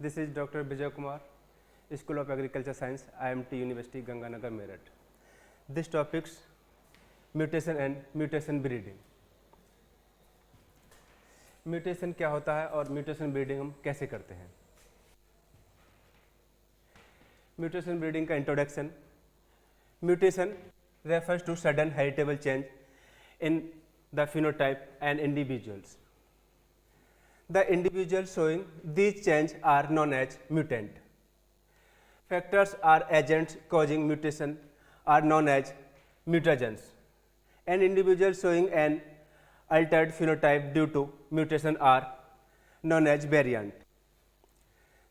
This is Dr. Vijay Kumar, School of Agriculture Science, IMT University, Ganganagar, Meerut. This topics mutation and mutation breeding. Mutation क्या होता है और mutation breeding हम कैसे करते हैं. म्यूटेशन ब्रीडिंग का introduction. Mutation refers to sudden heritable change in the phenotype and individuals. The individuals showing these changes are known as mutant. Factors or agents causing mutation are known as mutagens. An individual showing an altered phenotype due to mutation are known as variant.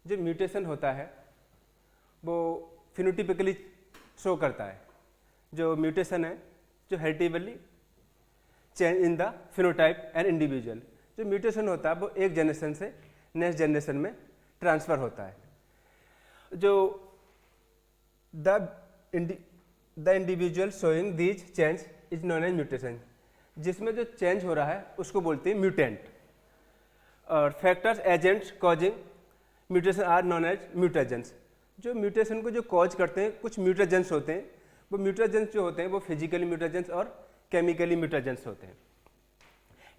जो mutation होता है वो phenotypically show करता है. जो mutation है जो heritably change in the phenotype and individual. जो म्यूटेशन होता है वो एक जनरेशन से नेक्स्ट जनरेशन में ट्रांसफ़र होता है. जो the individual showing these change is known as mutation. जिसमें जो चेंज हो रहा है उसको बोलते हैं म्यूटेंट. और factors agents causing mutation are known as mutagens. जो म्यूटेशन को जो कॉज करते हैं कुछ म्यूटेजेंस होते हैं. वो म्यूटेजेंस जो होते हैं वो फिजिकली म्यूटेजेंस और केमिकली म्यूटेजेंस होते हैं.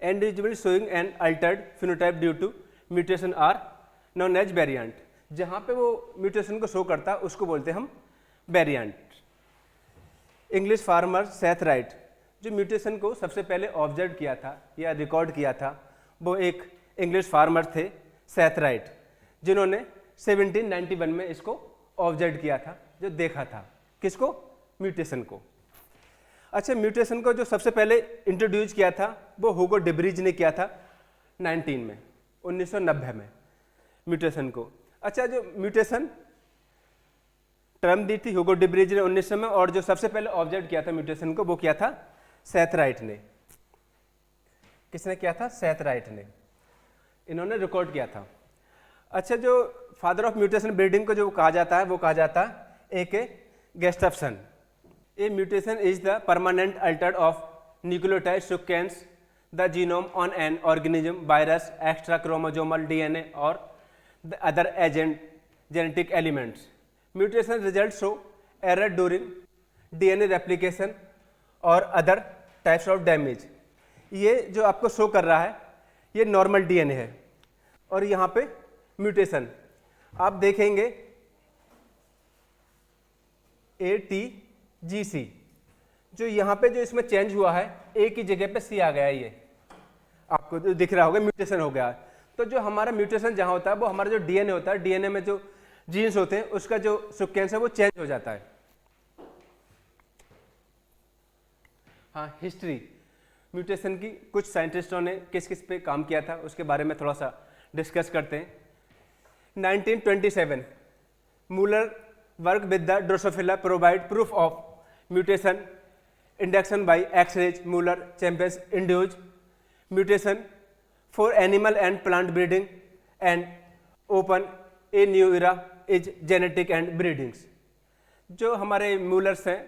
Individual showing an altered phenotype due to mutation are known as variant. जहाँ पे वो म्यूटेशन को शो करता है उसको बोलते हैं हम variant. English farmer Seth right जो म्यूटेशन को सबसे पहले ऑब्जर्व किया था या रिकॉर्ड किया था वो एक इंग्लिश फार्मर थे सेथ राइट, जिन्होंने 1791 में इसको ऑब्जर्व किया था. जो देखा था किसको, म्यूटेशन को. अच्छा, म्यूटेशन को जो सबसे पहले इंट्रोड्यूस किया था वो हुगो डिब्रीज ने किया था 1990 में म्यूटेशन को. अच्छा, जो म्यूटेशन टर्म दी थी हुगो डिब्रीज ने 1900 में, और जो सबसे पहले ऑब्जर्व किया था म्यूटेशन को वो किया था सेथ राइट ने. किसने किया था? सेथ राइट ने. इन्होंने रिकॉर्ड किया था. अच्छा, जो फादर ऑफ म्यूटेशन ब्रीडिंग को जो कहा जाता है वो कहा जाता है A.K. गेस्टफसन. A mutation is the permanent alter of nucleotide sequence the genome on an organism, virus, extra chromosomal DNA or the other agent genetic elements. Mutation results show error during DNA replication or other types of damage. ये जो आपको show कर रहा है ये normal DNA है और यहाँ पे म्यूटेशन आप देखेंगे ATGC. जो यहाँ पे जो इसमें चेंज हुआ है A की जगह पे C आ गया है. ये आपको जो दिख रहा होगा म्यूटेशन हो गया है. तो जो हमारा म्यूटेशन जहाँ होता है वो हमारा जो DNA होता है, DNA में जो जीन्स होते हैं उसका जो सीक्वेंस है वो चेंज हो जाता है. हाँ, हिस्ट्री म्यूटेशन की कुछ साइंटिस्टों ने किस किस पे काम किया था उसके बारे में थोड़ा सा डिस्कस करते हैं. 1927 Müller work with the Drosophila provide proof of mutation induction by X-rays. Muller champions induced mutation for animal and plant breeding and open a new era is genetic and breedings. जो हमारे मूलर्स हैं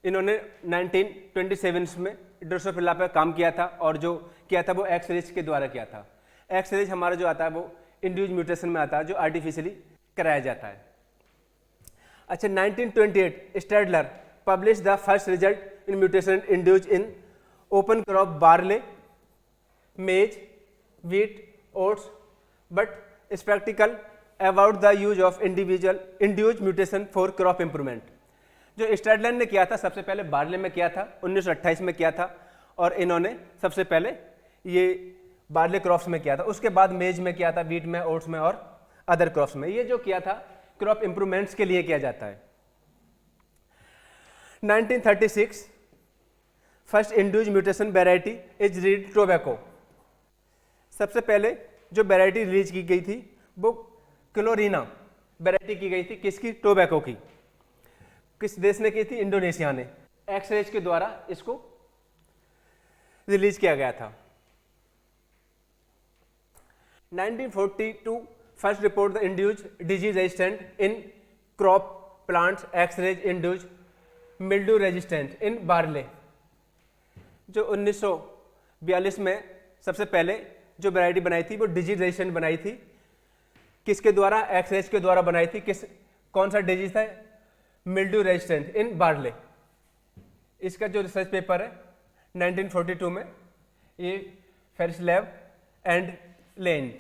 इन्होंने 1927 में Drosophila पे काम किया था और जो किया था वो एक्स-रेज के द्वारा किया था. एक्स-रेज हमारा जो आता है वो इंड्यूस म्यूटेशन में आता है जो आर्टिफिशियली कराया जाता है. अच्छा, 1928 Stadler publish the first result in mutation induce in open crop barley, maize, wheat, oats, but sceptical about the use of individual induce mutation for crop improvement. जो स्टैडलर ने किया था सबसे पहले बार्ले में किया था 1928 में किया था और इन्होंने सबसे पहले ये बार्ले क्रॉप्स में किया था. उसके बाद मेज में किया था, व्हीट में, ओट्स में और अदर क्रॉप्स में. ये जो किया था क्रॉप इंप्रूवमेंट्स के लिए किया जाता है. 1936 first induce mutation variety is read tobacco. सबसे पहले जो वेराइटी रिलीज की गई थी वो क्लोरीना वेराइटी की गई थी. किसकी? टोबैको की. किस देश ने की थी? इंडोनेशिया ने. एक्स-रेज के द्वारा इसको रिलीज किया गया था. 1942 first report the induced disease resistant in crop plants, X-rays induced mildew resistant in barley. जो 1942 में सबसे पहले जो वैरायटी बनाई थी वो डिजीज रेजिस्टेंट बनाई थी. किसके द्वारा, एक्सरेज के द्वारा बनाई थी। कौन सा डिजीज था, मिल्ड्यू रेजिस्टेंट इन बार्ले। इसका जो रिसर्च पेपर है 1942 में, ये फेरिसलैब एंड लेंज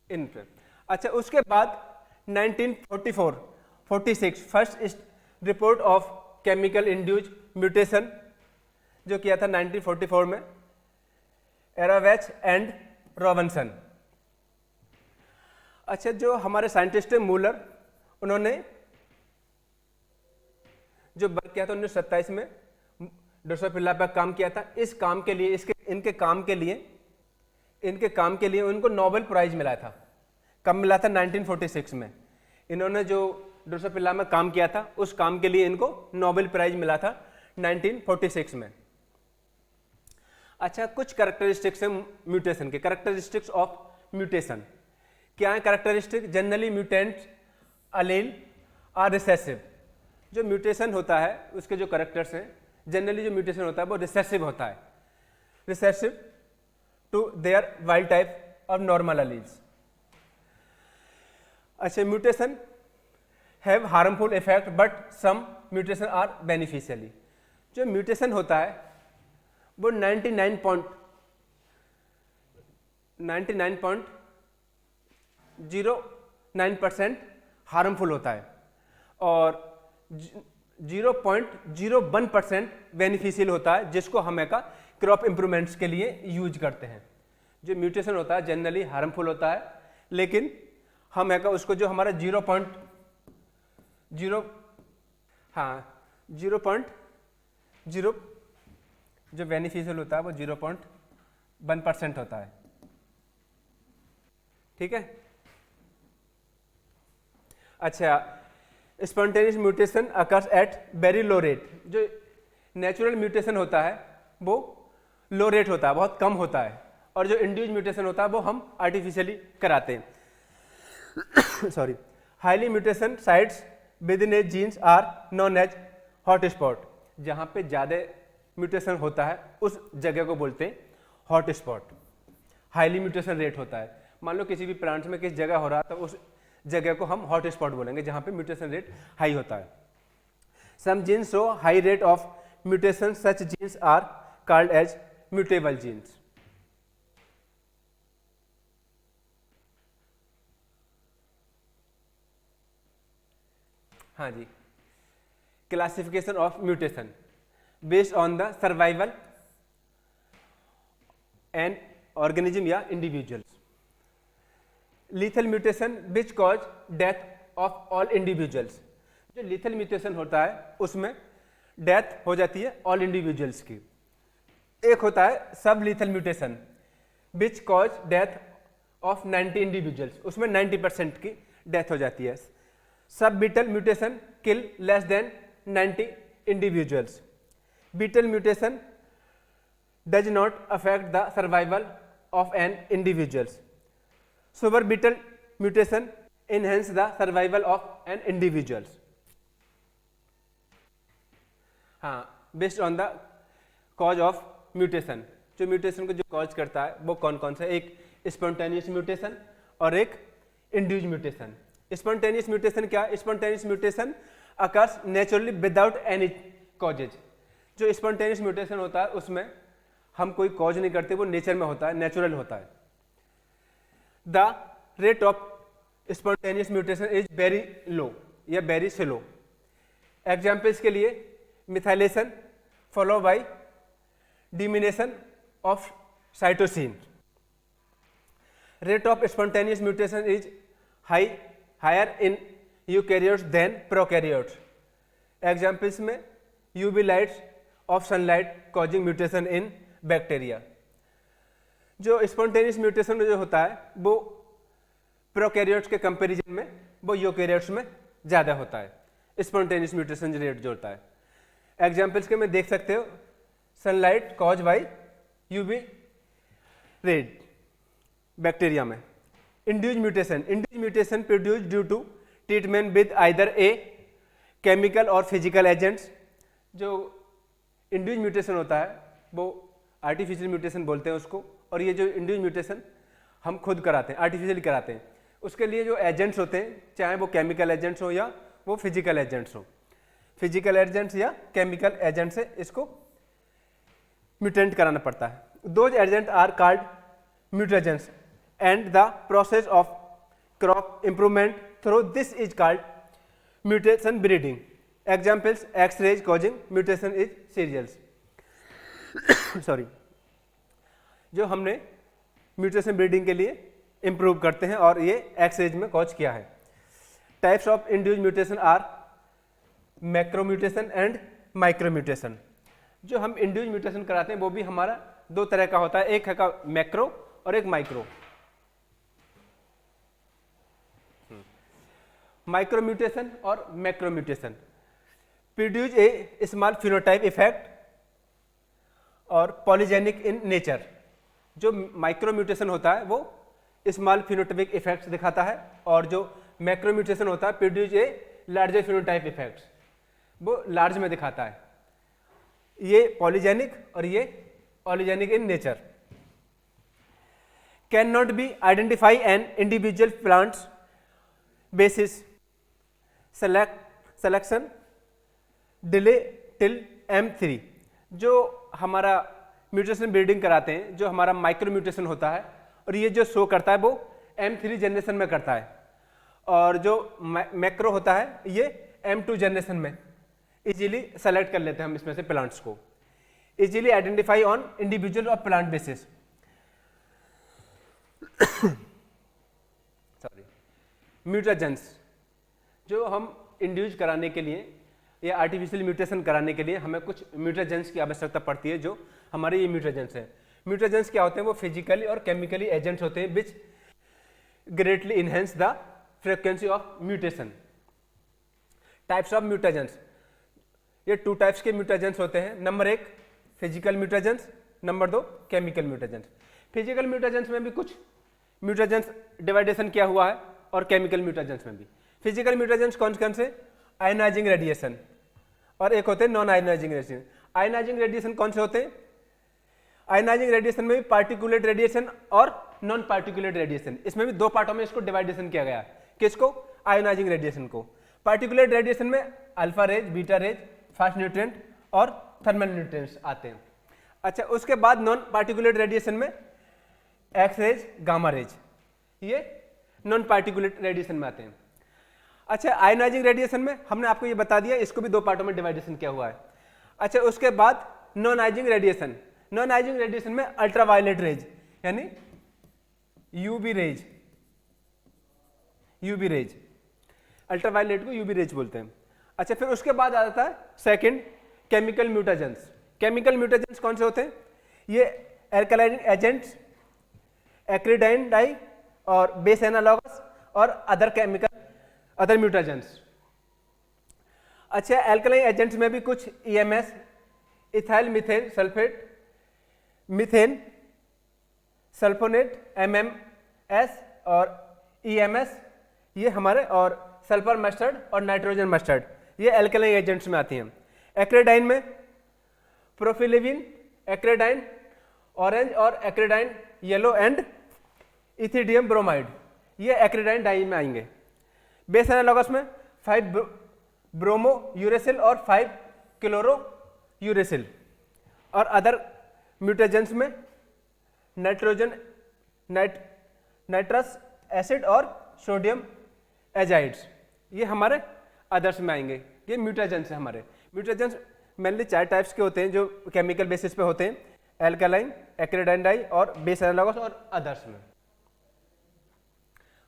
इन पे। अच्छा, उसके बाद 1946 first report of chemical induced mutation जो किया था 1944 में, एरावेच एंड रॉबिन्सन। अच्छा, जो हमारे साइंटिस्ट है मूलर, उन्होंने जो वर्क किया था 1927 में ड्रोसोफिला पर काम किया था। इस काम के लिए, इनके काम के लिए उनको नोबेल प्राइज मिला था। कब मिला था, 1946 में। इन्होंने जो ड्रोसोफिला में काम किया था उस काम के लिए इनको नोबेल प्राइज मिला था 1946 में। अच्छा, कुछ कैरेक्टरिस्टिक्स है म्यूटेशन के। कैरेक्टरिस्टिक्स ऑफ म्यूटेशन क्या है? Characteristic, generally mutants allele are recessive. जो म्यूटेशन होता है उसके जो कैरेक्टर्स हैं, जनरली जो म्यूटेशन होता है वो रिसेसिव होता है, recessive to their wild type of normal alleles. अच्छा, mutation have harmful effect but some mutation are beneficially. जो म्यूटेशन होता है वो 99.09% हार्मफुल होता है और 0.01% बेनिफिशियल होता है, जिसको हम का क्रॉप इंप्रूवमेंट्स के लिए यूज करते हैं। जो म्यूटेशन होता है जनरली हार्मफुल होता है, लेकिन हम का उसको जो हमारा 0.0 जो बेनिफिशियल होता है वो 0.1% होता है। ठीक है। अच्छा, spontaneous mutation occurs at very low rate. जो नेचुरल म्यूटेशन होता है वो लो रेट होता है, बहुत कम होता है, और जो इंड्यूस म्यूटेशन होता है वो हम आर्टिफिशियली कराते हैं। Sorry, highly mutation sites within a genes are known as hot spot. जहाँ पे ज़्यादा म्यूटेशन होता है उस जगह को बोलते हैं hot spot. Highly mutation rate होता है, मान लो किसी भी प्लांट में किस जगह हो रहा है तो उस जगह को हम हॉट स्पॉट बोलेंगे, जहाँ पे म्यूटेशन रेट हाई होता है। Some genes show high rate of mutation, such genes are called as mutable genes. हाँ जी, classification of mutation based on the survival and organism या individuals. Lethal mutation which cause death of all individuals. जो lethal mutation होता है उसमें death हो जाती है ऑल इंडिविजुअल्स की। एक होता है sub lethal mutation which cause death of 90 individuals, उसमें 90% की डेथ हो जाती है। Sub vital mutation kill less than 90 individuals. Vital mutation does not affect the survival of an individuals. Super vital mutation enhance the survival of an individuals। हाँ, based on the cause of mutation. जो mutation को जो cause करता है वो कौन कौन सा, एक स्पॉन्टेनियस म्यूटेशन और एक इंड्यूस म्यूटेशन। स्पॉन्टेनियस म्यूटेशन क्या है? Spontaneous mutation occurs naturally without any causes. जो स्पॉन्टेनियस म्यूटेशन होता है उसमें हम कोई कॉज नहीं करते, वो नेचर में होता है, नेचुरल होता है। The rate of spontaneous mutation is very low या वेरी स्लो। एग्जाम्पल्स के लिए methylation follow by deamination of cytosine. Rate of spontaneous mutation is higher in eukaryotes than prokaryotes. Examples में UV lights of sunlight causing mutation in bacteria. जो spontaneous mutation जो होता है वो prokaryotes के comparison में वो यूकैरियोट्स में ज़्यादा होता है, स्पॉन्टेनियस म्यूटेशन रेट जो होता है। एग्जाम्पल्स के में देख सकते हो, sunlight cause by UV red bacteria में। Induce mutation produce due to treatment with either a chemical और फिजिकल एजेंट्स। जो इंड्यूस म्यूटेशन होता है वो आर्टिफिशियल म्यूटेशन बोलते हैं उसको, और ये जो इंड्यूस म्यूटेशन हम खुद कराते हैं, आर्टिफिशियल कराते हैं। उसके लिए जो एजेंट्स होते हैं, चाहे वो केमिकल एजेंट्स हो या वो फिजिकल एजेंट्स हो, फिजिकल एजेंट्स या केमिकल एजेंट से इसको म्यूटेंट कराना पड़ता है। Those agent are called mutagens and the process of crop improvement through this is called mutation breeding. Examples X-rays causing mutation is cereals. Sorry, जो हमने mutation breeding के लिए इंप्रूव करते हैं और ये एक्स-रेज में कॉज किया है। Types of induced mutation are macro mutation and micro mutation. जो हम इंड्यूस्ड म्यूटेशन कराते हैं वो भी हमारा दो तरह का होता है, एक है का मैक्रो और एक माइक्रो। माइक्रो म्यूटेशन और macro mutation produce a small phenotype effect और पॉलीजेनिक इन नेचर। जो माइक्रो म्यूटेशन होता है वो स्मॉल फिनोटाइपिक इफेक्ट्स दिखाता है और जो मैक्रो म्यूटेशन होता है produce a larger phenotype effects, वो लार्ज में दिखाता है। ये पॉलीजेनिक और ये polygenic in nature. Can not be identify an individual plants basis selection delay till M3। जो हमारा म्यूटेशन ब्रीडिंग कराते हैं, जो हमारा माइक्रो म्यूटेशन होता है और ये जो शो करता है वो M3 जनरेशन में करता है, और जो मैक्रो होता है ये M2 जनरेशन में इजीली सेलेक्ट कर लेते हैं हम इसमें से प्लांट्स को, इजीली आइडेंटिफाई ऑन इंडिविजुअल और प्लांट बेसिस। सॉरी, म्यूटेजेंस जो हम इंड्यूस कराने के लिए या आर्टिफिशियल म्यूटेशन कराने के लिए हमें कुछ म्यूटेजेंस की आवश्यकता पड़ती है। जो हमारे ये म्यूटेजेंस हैं, म्यूटेजेंस क्या होते हैं? वो फिजिकली और केमिकली एजेंट्स होते हैं which greatly enhance the frequency of mutation. Types of mutagens, ये टू टाइप्स के म्यूटेजेंस होते हैं। नंबर एक फिजिकल म्यूटेजेंस, नंबर दो केमिकल म्यूटेजेंस। फिजिकल म्यूटेजेंस में भी कुछ म्यूटेजेंस डिवाइडेशन किया हुआ है और केमिकल म्यूटेजेंस में भी। फिजिकल म्यूटेजेंस कौन कौन से? आयनाइजिंग रेडिएशन और एक होते हैं non ionising radiation. Ionising radiation कौन से होते हैं? आयनाइजिंग रेडिएशन में भी पार्टिकुलेट रेडिएशन और नॉन पार्टिकुलेट रेडिएशन, इसमें भी दो पार्टों में इसको डिवाइडेशन किया गया है। किसको? आयनाइजिंग रेडिएशन को। पार्टिकुलेट रेडिएशन में alpha rays, beta rays, fast neutron और थर्मल न्यूट्रिएंट्स आते हैं। अच्छा, उसके बाद नॉन पार्टिकुलेट रेडिएशन में एक्स रेज, गामा रेज, ये नॉन पार्टिकुलेट रेडिएशन में आते हैं। अच्छा, आयनाइजिंग रेडिएशन में हमने आपको ये बता दिया, इसको भी दो पार्टों में डिवाइडेशन किया हुआ है। अच्छा, उसके बाद non ionizing radiation. Non ionizing radiation में अल्ट्रावायलेट रेज यानी UV rays, UV rays, ultraviolet को यूवी रेज बोलते हैं। अच्छा, फिर उसके बाद आ जाता है second chemical mutagens. Chemical mutagens कौन से होते हैं? ये एल्कलाइन एजेंट्स, एक्रिडाइन डाई और बेस एनालॉगस और अदर म्यूटेजेंस। अच्छा, एल्कलाइन एजेंट्स में भी कुछ EMS, ethyl methane sulphate, methane sulphonate, MMS और EMS, ये हमारे, और सल्फर मस्टर्ड और नाइट्रोजन मस्टर्ड, ये एल्कलाइन एजेंट्स में आती हैं। एक्रेडाइन में प्रोफिलेविन, एक्रेडाइन ऑरेंज और एक्रेडाइन येलो एंड इथिडियम ब्रोमाइड, ये एक्रेडाइन डाई में आएंगे। बेस एनालॉगस में 5 ब्रोमो यूरेसिल और 5 क्लोरो यूरेसिल। और अदर म्यूटेजेंस में नाइट्रोजन नाइट्रस एसिड और सोडियम एजाइड्स, ये हमारे अदर्स में आएंगे। ये म्यूटेजेंस है हमारे। म्यूटेजेंस मेनली 4 टाइप्स के होते हैं जो केमिकल बेसिस पे होते हैं, एल्कालाइन, एक्रेडाइन डाई और बेस एनालॉगस और अदर्स में।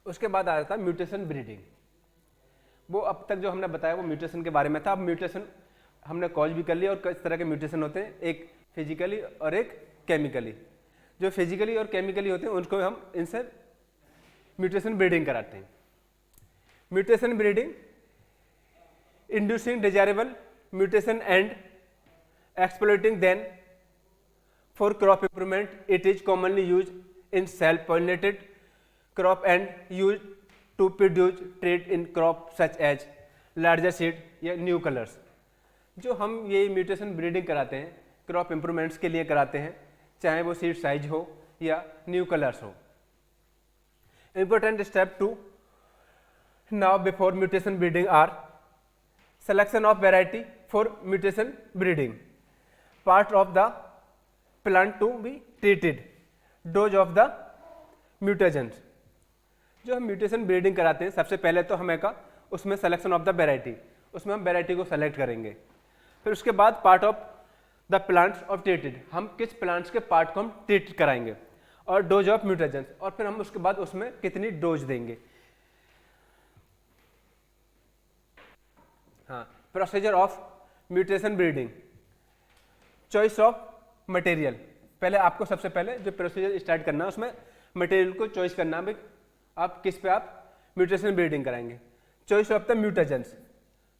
उसके बाद आ जाता है म्यूटेशन ब्रीडिंग। वो अब तक जो हमने बताया वो म्यूटेशन के बारे में था। अब म्यूटेशन हमने कॉज भी कर लिया और किस तरह के म्यूटेशन होते हैं, एक फिजिकली और एक केमिकली। जो फिजिकली और केमिकली होते हैं उनको हम इनसे म्यूटेशन ब्रीडिंग कराते हैं। Mutation breeding inducing desirable mutation and exploiting them for crop improvement. It is commonly use in self pollinated crop and used to produce trait in crop such as larger seed या new colors। जो हम ये mutation breeding कराते हैं crop improvements के लिए कराते हैं, चाहे वो सीड साइज हो या न्यू कलर्स हो। Important step 2 now before mutation breeding are selection of variety for mutation breeding, part of the plant to be treated, dose of the mutagens. जो हम म्यूटेशन ब्रीडिंग कराते हैं सबसे पहले तो हमें का उसमें सिलेक्शन ऑफ द वेराइटी, उसमें हम वेराइटी को सेलेक्ट करेंगे। फिर उसके बाद part of the plants of treated, हम किस प्लांट्स के पार्ट को हम ट्रीट कराएंगे, और डोज ऑफ म्यूटेजेंस, और फिर हम उसके बाद उसमें कितनी डोज देंगे। हाँ, procedure of mutation breeding, choice of material. पहले आपको सबसे पहले जो प्रोसीजर स्टार्ट करना है उसमें मटेरियल को चॉइस करना है, आप किस पे आप म्यूटेशन ब्रीडिंग कराएंगे। चॉइस ऑफ द म्यूटेजेंस,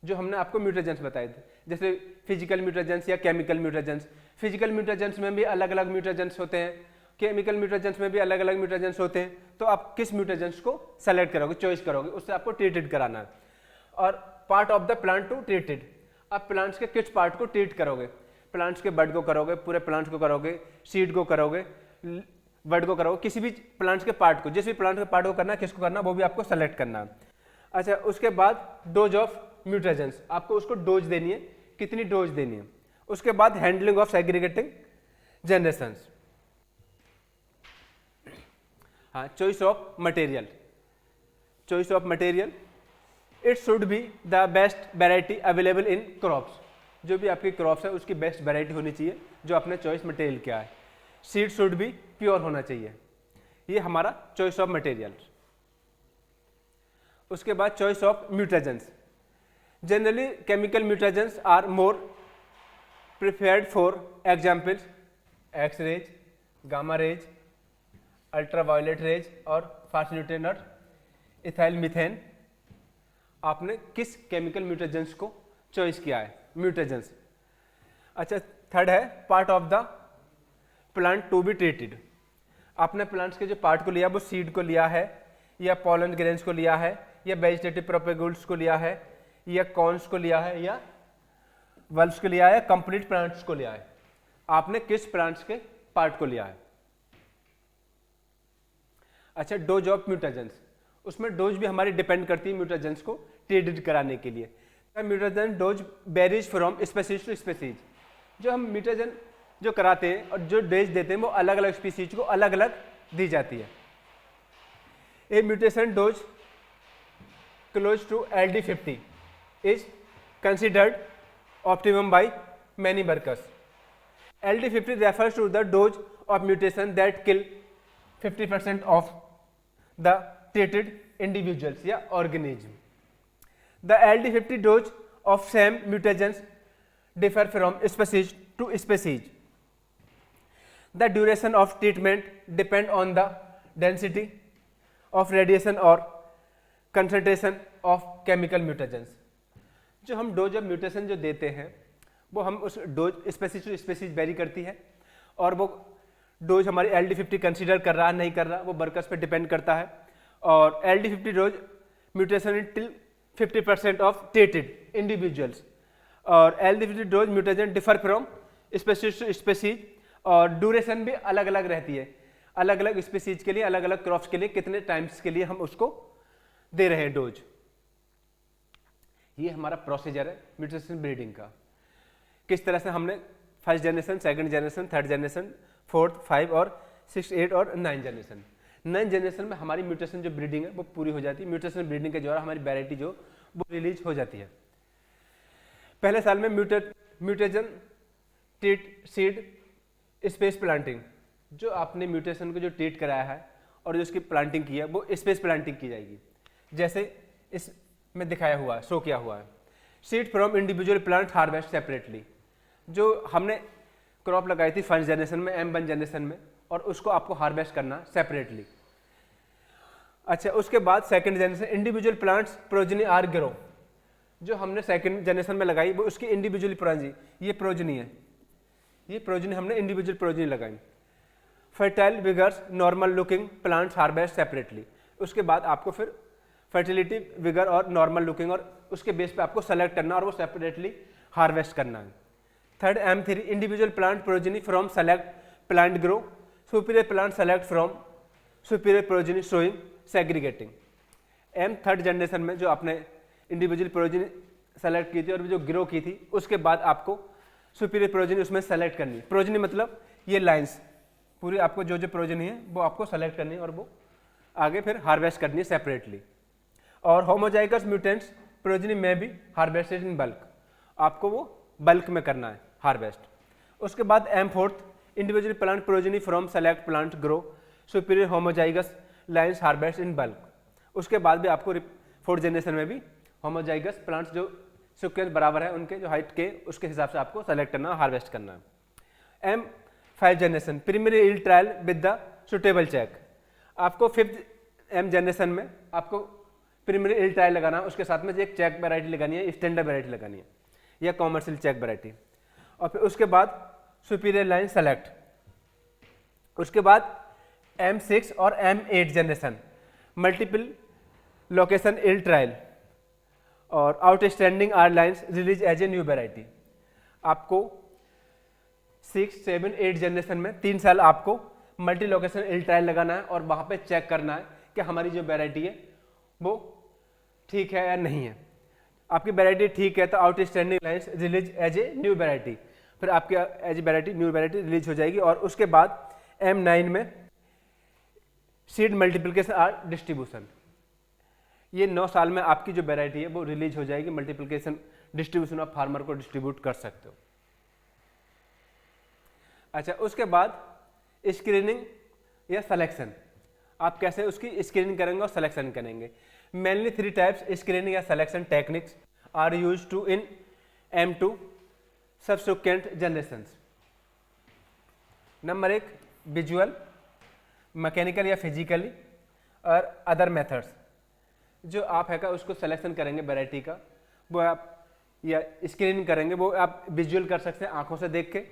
जो हमने आपको म्यूटेजेंस बताए थे, जैसे फिजिकल म्यूटेजेंस या केमिकल म्यूटेजेंस। फिजिकल म्यूटेजेंस में भी अलग अलग म्यूटेजेंस होते हैं, केमिकल म्यूटेजेंस में भी अलग अलग म्यूटेजेंस होते हैं, तो आप किस म्यूटेजेंस को सेलेक्ट करोगे, चॉइस करोगे, उससे आपको ट्रीटेड कराना है। और part of the plant to treated, आप प्लांट्स के किस पार्ट को ट्रीट करोगे, प्लांट्स के बड को करोगे, पूरे प्लांट्स को करोगे, सीड को करोगे, बड को करोगे, किसी भी प्लांट्स के पार्ट को, जिस भी प्लांट के पार्ट को करना है, किसको करना है, वो भी आपको सेलेक्ट करना है। अच्छा, उसके बाद डोज ऑफ म्यूटेजेंस, आपको उसको डोज देनी है, कितनी डोज देनी है। उसके बाद हैंडलिंग ऑफ सेग्रीगेटिंग जनरेशंस। हाँ, choice of material, choice of material, it should be the best variety available in crops, जो भी आपकी क्रॉप्स है उसकी बेस्ट वेराइटी होनी चाहिए जो आपने चॉइस मटेरियल किया है। सीड शुड बी प्योर होना चाहिए, ये हमारा चॉइस ऑफ मटेरियल। उसके बाद choice of mutagens, generally chemical mutagens are more preferred for examples X rays, gamma rays, ultraviolet rays और फास्फोल्यूटेन और इथाइल मीथेन। आपने किस केमिकल म्यूटेजेंस को चॉइस किया है, म्यूटेजेंस। अच्छा, थर्ड है part of the plant to be treated, आपने प्लांट्स के जो पार्ट को लिया वो सीड को लिया है, या पॉलन ग्रेन्स को लिया है, या वेजिटेटिव प्रोपेगुल्स को लिया है, या कॉर्न्स को लिया है, या वल्व्स को लिया है, कंप्लीट प्लांट्स को लिया है, आपने किस प्लांट्स के पार्ट को लिया है। अच्छा, डोज ऑफ म्यूटेजेंस, उसमें डोज भी हमारी डिपेंड करती है म्यूटेजेंस को ट्रीटेड कराने के लिए। Mutagens dose varies from species to species, जो हम म्यूटेजन जो कराते हैं और जो डोज देते हैं वो अलग अलग स्पीसीज को अलग अलग दी जाती है। A mutation dose close to LD50 is considered optimum by many workers. LD50 refers to the dose of mutation that kill 50% of the treated individuals या organism. The LD50 dose of same mutagens differ from species to species. The duration of treatment depend on the density of radiation or concentration of chemical mutagens. जो हम dose of mutation जो देते हैं वो हम उस dose species to species vary करती है, और वो डोज हमारी LD50 कंसीडर कर रहा है नहीं कर रहा, वो वर्कर्स पे डिपेंड करता है। और LD50 dose mutation till 50% of treated individuals, और LD50 dose mutation differ from species to species, और ड्यूरेशन भी अलग अलग रहती है, अलग अलग स्पेसीज के लिए, अलग अलग क्रॉप्स के लिए कितने टाइम्स के लिए हम उसको दे रहे हैं डोज। ये हमारा प्रोसीजर है म्यूटेशन ब्रीडिंग का, किस तरह से हमने first generation, second generation, third generation, fourth, 5 और 6, 8 और 9 जनरेशन। 9 जनरेशन में हमारी म्यूटेशन जो ब्रीडिंग है वो पूरी हो जाती है। म्यूटेशन ब्रीडिंग के द्वारा हमारी वैरायटी जो वो रिलीज हो जाती है। पहले साल में mutation treat seed space planting, जो आपने म्यूटेशन को जो ट्रीट कराया है और जो उसकी प्लांटिंग की है वो स्पेस प्लांटिंग की जाएगी, जैसे इसमें दिखाया हुआ है, शो किया हुआ है। Seed from individual plant harvest separately, जो हमने क्रॉप लगाई थी फर्स्ट जनरेशन में, M1 जनरेशन में, और उसको आपको हार्वेस्ट करना सेपरेटली। अच्छा, उसके बाद second generation individual plants progeny are grow, जो हमने सेकंड जनरेशन में लगाई वो उसकी इंडिविजुअल प्रोजनी, ये प्रोजनी है, ये प्रोजनी हमने इंडिविजुअल प्रोजनी लगाई। Fertile विगर्स normal looking plants harvest separately, उसके बाद आपको फिर फर्टिलिटी विगर और नॉर्मल लुकिंग और उसके बेस पे आपको सेलेक्ट करना और वो सेपरेटली हार्वेस्ट करना है। Third M3 individual plant progeny from select plant grow, superior plant select from superior progeny showing segregating. M third generation में जो आपने इंडिविजुअल प्रोजेनी सेलेक्ट की थी और जो ग्रो की थी, उसके बाद आपको सुपीरियर प्रोजेनी उसमें सेलेक्ट करनी है। प्रोजेनी मतलब ये लाइंस पूरी आपको जो जो प्रोजेनी है वो आपको सेलेक्ट करनी है और वो आगे फिर हार्वेस्ट करनी है सेपरेटली। और होमोजाइगस म्यूटेंट्स प्रोजेनी में भी हार्वेस्टेड इन बल्क, आपको वो बल्क में करना है हार्वेस्ट। उसके बाद M fourth individual plant progeny from select plant grow superior homozygous lines harvest in bulk. उसके बाद भी आपको फोर्थ जनरेशन में भी होमोजाइगस प्लांट्स जो सीक्वेंस बराबर है उनके जो हाइट के उसके हिसाब से आपको सेलेक्ट करना हार्वेस्ट करना है। M five generation preliminary yield trial with the suitable check, आपको फिफ्थ एम जनरेशन में आपको प्रीमियरी यील्ड ट्रायल लगाना है, उसके साथ में एक चेक वैरायटी लगानी है, स्टैंडर्ड वैरायटी लगानी है या कॉमर्शियल चेक वैरायटी। और फिर उसके बाद सुपीरियर लाइन सेलेक्ट। उसके बाद M6 और M8 generation multiple location yield trial और outstanding are lines release as a new variety. आपको 6, 7, 8 जनरेशन में 3 साल आपको मल्टी लोकेशन यील्ड ट्रायल लगाना है और वहाँ पे चेक करना है कि हमारी जो वैरायटी है वो ठीक है या नहीं है। आपकी वैरायटी ठीक है तो outstanding lines release as a new variety, फिर आपकी as a variety new variety release हो जाएगी। और उसके बाद M9 में सीड मल्टीप्लिकेशन और डिस्ट्रीब्यूशन, ये 9 साल में आपकी जो वैरायटी है वो रिलीज हो जाएगी। मल्टीप्लिकेशन डिस्ट्रीब्यूशन ऑफ फार्मर को डिस्ट्रीब्यूट कर सकते हो। अच्छा, उसके बाद स्क्रीनिंग या सिलेक्शन, आप कैसे उसकी स्क्रीनिंग करेंगे और सिलेक्शन करेंगे। मेनली 3 टाइप्स स्क्रीनिंग या selection techniques are use to in M2 subsequent generations. Number 1 visual, mechanical या फिजिकली और अदर मेथड्स। जो आप है का उसको सिलेक्शन करेंगे वैरायटी का, वो आप या स्क्रीनिंग करेंगे वो आप विजुअल कर सकते हैं आंखों से देख के,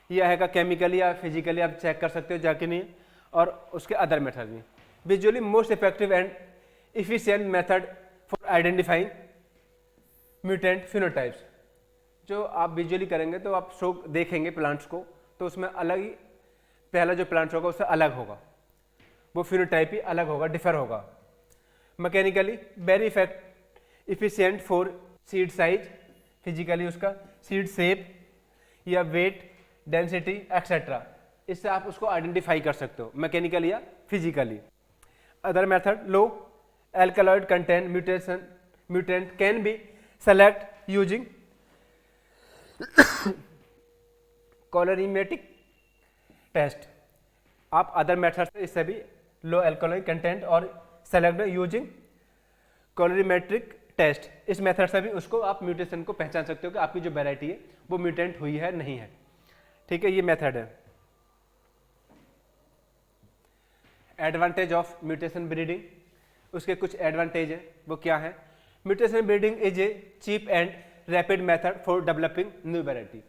या है का केमिकली या फिजिकली आप चेक कर सकते हो जाके नहीं। और उसके अदर मेथड भी visually most effective and efficient method for identifying mutant phenotypes. जो आप विजुअली करेंगे तो आप शो देखेंगे प्लांट्स को तो उसमें अलग ही पहला जो प्लांट्स होगा उससे अलग होगा, वो फिनोटाइप ही अलग होगा, डिफर होगा। Mechanically very efficient for seed size, physically उसका सीड शेप या वेट, डेंसिटी एक्सेट्रा, इससे आप उसको आइडेंटिफाई कर सकते हो मैकेनिकली या physically. Other method low alkaloid content mutant can be select using colorimetric test. आप अदर मेथड से इससे भी लो एल्कलॉइड कंटेंट और सेलेक्ट यूजिंग कॉलोरीमेट्रिक टेस्ट, इस मेथड से भी उसको आप म्यूटेशन को पहचान सकते हो कि आपकी जो वैरायटी है वो म्यूटेंट हुई है नहीं है। ठीक है, ये मेथड है। एडवांटेज ऑफ म्यूटेशन ब्रीडिंग, उसके कुछ एडवांटेज है, वो क्या है। Mutation breeding is a cheap and rapid method for developing new variety.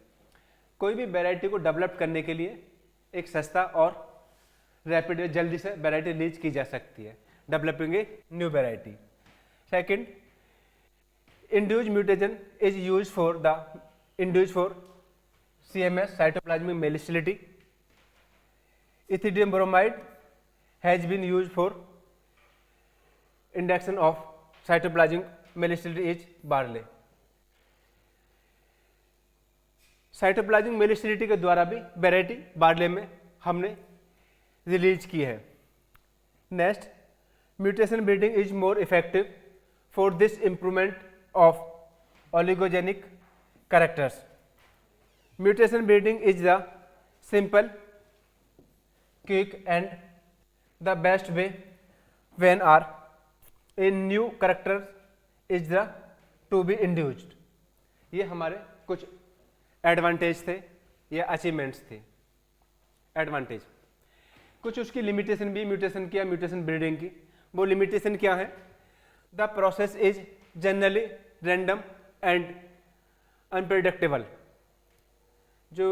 कोई भी वैरायटी को डेवलप करने के लिए एक सस्ता और रैपिड जल्दी से वैरायटी रिलीज की जा सकती है, developing a new variety. Second, induce mutation is use for CMS cytoplasmic motility. Ethidium bromide has been used for induction of cytoplasmic motility is barley. Cytoplasmic motility के द्वारा भी वैरायटी बार्ले में हमने release की है। Next, mutation breeding is more effective for this improvement of oligogenic characters. Mutation breeding is the simple, quick and the best way when a new character is to be induced. ये हमारे कुछ advantage थे या achievements थे। Advantage, कुछ उसकी limitation भी mutation की या म्यूटेशन ब्रीडिंग की। वो लिमिटेशन क्या है? The process is generally random and unpredictable. जो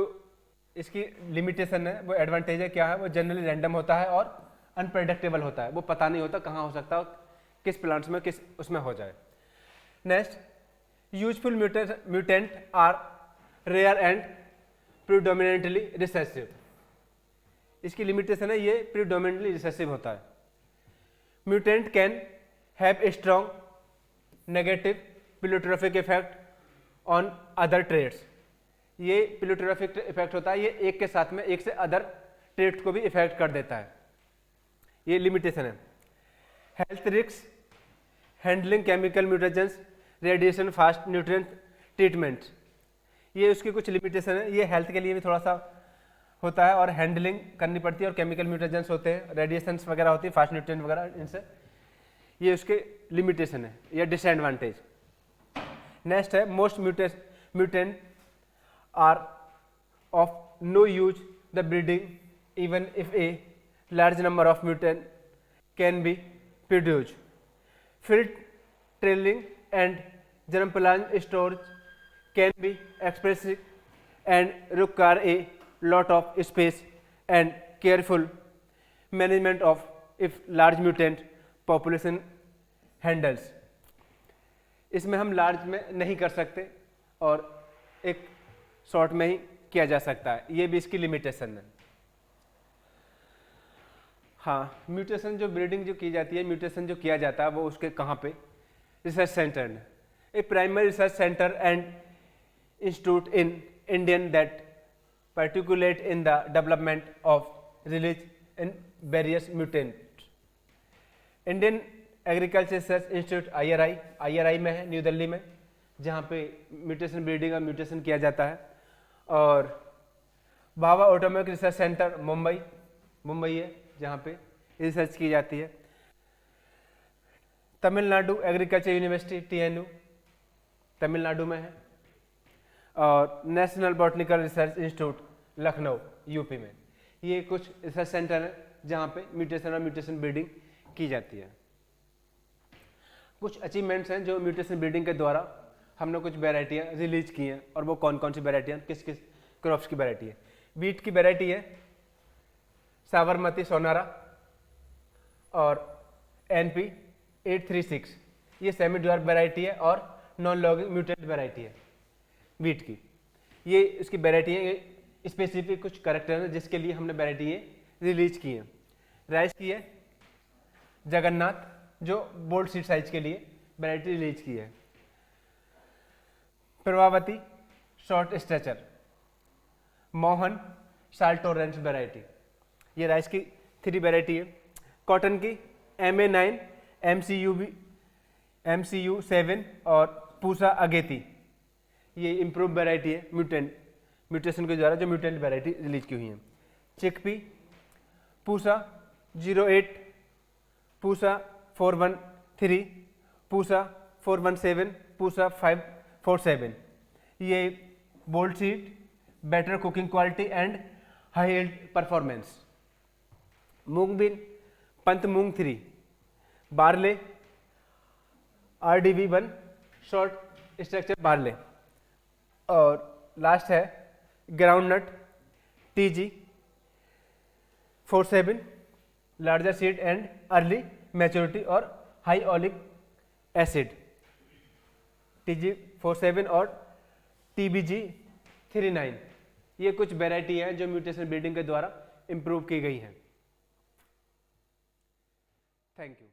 इसकी लिमिटेशन है वो एडवांटेज है क्या है? वो जनरली रैंडम होता है और अनप्रेडिक्टेबल होता है, वो पता नहीं होता कहाँ हो सकता है, किस प्लांट्स में किस उसमें हो जाए। Next, useful mutant are rare and predominantly recessive. इसकी लिमिटेशन है ये प्रीडोमिनेंटली रिसेसिव होता है। Mutant can have a strong negative pleiotropic effect on other traits. ये प्लियोट्रॉफिक इफेक्ट होता है, ये एक के साथ में एक से अदर ट्रेड्स को भी इफेक्ट कर देता है, ये लिमिटेशन है। Health risk handling chemical mutations radiation fast nutrient treatment, ये उसकी कुछ लिमिटेशन है। ये हेल्थ के लिए भी थोड़ा सा होता है और हैंडलिंग करनी पड़ती है, और केमिकल म्यूटेशंस होते हैं, रेडिएशंस वगैरह होती है, फास्ट न्यूट्रिएंट वगैरह, इनसे ये उसके लिमिटेशन है या डिसएडवांटेज। नेक्स्ट है most mutant are of no use the breeding even if a large number of mutant can be produced. Field trialling and germplasm storage can be expensive and require a lot of space and careful management of if large mutant population handles। इसमें हम large में नहीं कर सकते और एक short में ही किया जा सकता है, ये भी इसकी लिमिटेशन है। हाँ, म्यूटेशन जो ब्रीडिंग जो की जाती है, म्यूटेशन जो किया जाता है वो उसके कहाँ पे, रिसर्च सेंटर में। A primary research center and institute in Indian that particulate in the development of release in various mutants। Indian Agriculture Research Institute IRI में है, न्यू दिल्ली में, जहाँ पे म्यूटेशन ब्रीडिंग और म्यूटेशन किया जाता है। और Bhabha atomic research centre Mumbai है, जहाँ पे रिसर्च की जाती है। Tamil Nadu agriculture university TNU Tamil Nadu में है, और national botanical research institute Lucknow UP में। ये कुछ रिसर्च सेंटर है जहाँ पे म्यूटेशन और म्यूटेशन ब्रीडिंग की जाती है। कुछ अचीवमेंट्स हैं जो म्यूटेशन ब्रीडिंग के द्वारा हमने कुछ वेराइटियाँ रिलीज की हैं, और वो कौन कौन सी वेराइटियाँ, किस किस क्रॉप्स की वेराइटी है। वीट की वेराइटी है साबरमती सोनारा और NP 836, ये सेमी ड्वार्फ वेराइटी है और नॉन लॉगिंग म्यूटेंट वेराइटी है वीट की। ये इसकी वेराइटी है, स्पेसिफिक कुछ करेक्टर है जिसके लिए हमने वेराइटी ये रिलीज की है। राइस की है जगन्नाथ, जो बोल्ड सीड साइज के लिए वेराइटी रिलीज की है। Prabhavati short stature, Mohan salt tolerance variety, ये राइस की 3 वेराइटी है। कॉटन की MA9 MCU 7 और पूसा अगेती, ये इम्प्रूव वेराइटी है म्यूटेशन के द्वारा जो म्यूटेंट वेराइटी रिलीज की हुई है। चिकपी पूसा 08, पूसा 413, पूसा 417, पूसा 547, ये bold seed, better cooking quality and high yield performance. Moong bean Pant moong 3, barley RDV1 short structure barley, और लास्ट है groundnut TG 47, larger seed and early maturity और हाई ऑलिक एसिड। TG 47 और TBG 39, ये कुछ वेराइटी हैं जो म्यूटेशन ब्रीडिंग के द्वारा इंप्रूव की गई हैं। Thank you.